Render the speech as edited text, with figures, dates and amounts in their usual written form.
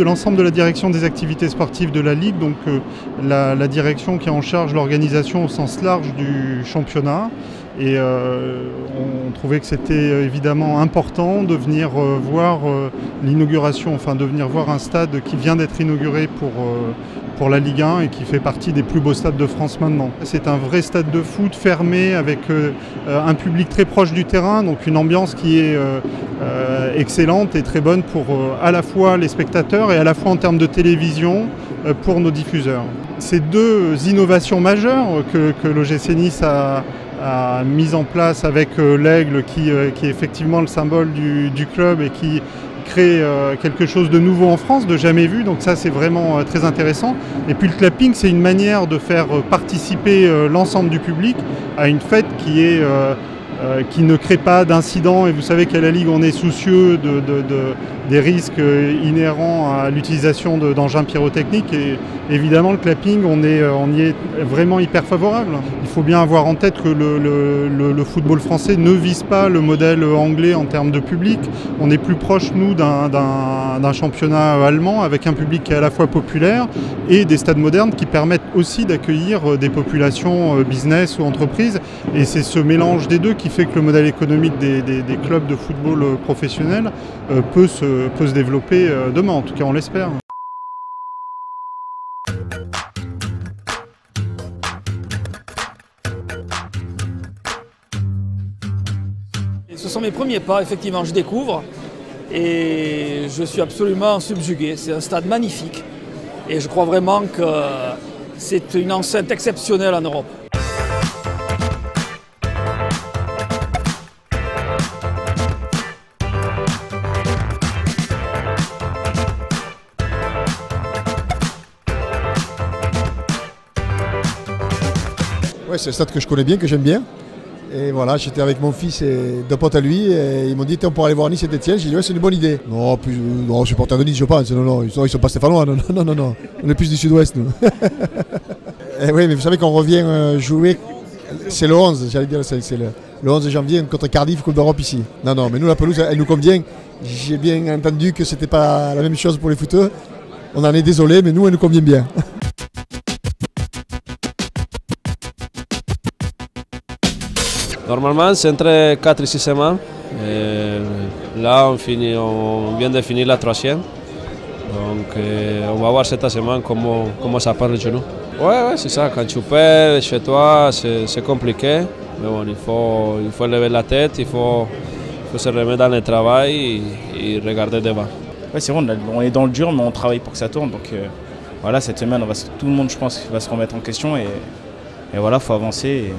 de l'ensemble de la direction des activités sportives de la Ligue, donc la direction qui est en charge de l'organisation au sens large du championnat. Et on trouvait que c'était évidemment important de venir voir l'inauguration, enfin de venir voir un stade qui vient d'être inauguré pour la Ligue 1 et qui fait partie des plus beaux stades de France maintenant. C'est un vrai stade de foot fermé avec un public très proche du terrain, donc une ambiance qui est excellente et très bonne pour à la fois les spectateurs et à la fois en termes de télévision pour nos diffuseurs. Ces deux innovations majeures que l'OGC Nice a mise en place avec l'aigle qui est effectivement le symbole du club et qui crée quelque chose de nouveau en France, de jamais vu, donc ça c'est vraiment très intéressant. Et puis le clapping, c'est une manière de faire participer l'ensemble du public à une fête qui ne crée pas d'incidents, et vous savez qu'à la Ligue on est soucieux des risques inhérents à l'utilisation d'engins pyrotechniques, et évidemment le clapping on y est vraiment hyper favorable. Il faut bien avoir en tête que le football français ne vise pas le modèle anglais en termes de public. On est plus proche nous d'un championnat allemand avec un public qui est à la fois populaire et des stades modernes qui permettent aussi d'accueillir des populations business ou entreprises, et c'est ce mélange des deux qui fait que le modèle économique des clubs de football professionnels peut se développer demain, en tout cas on l'espère. Ce sont mes premiers pas, effectivement, je découvre et je suis absolument subjugué. C'est un stade magnifique et je crois vraiment que c'est une enceinte exceptionnelle en Europe. Ouais, c'est un stade que je connais bien, que j'aime bien. Et voilà, j'étais avec mon fils et deux potes à lui, et ils m'ont dit on pourrait aller voir Nice et Étienne. J'ai dit ouais, c'est une bonne idée. Non, supporter de Nice, je pense. Non, ils sont pas stéphanois. Non. On est plus du sud-ouest, nous. Et oui, mais vous savez qu'on revient jouer, c'est le 11, j'allais dire, c'est le 11 janvier contre Cardiff, Coupe d'Europe ici. Non, mais nous, la pelouse, elle nous convient. J'ai bien entendu que c'était pas la même chose pour les footeux. On en est désolé, mais nous, elle nous convient bien. Normalement, c'est entre 4 et 6 semaines. Et là, on vient de finir la troisième. Donc, on va voir cette semaine comment ça part le genou. Ouais, c'est ça. Quand tu perds chez toi, c'est compliqué. Mais bon, il faut lever la tête, il faut se remettre dans le travail et regarder devant. Ouais, c'est vrai, on est dans le dur, mais on travaille pour que ça tourne. Donc, voilà, cette semaine, tout le monde, je pense, va se remettre en question. Et voilà, il faut avancer.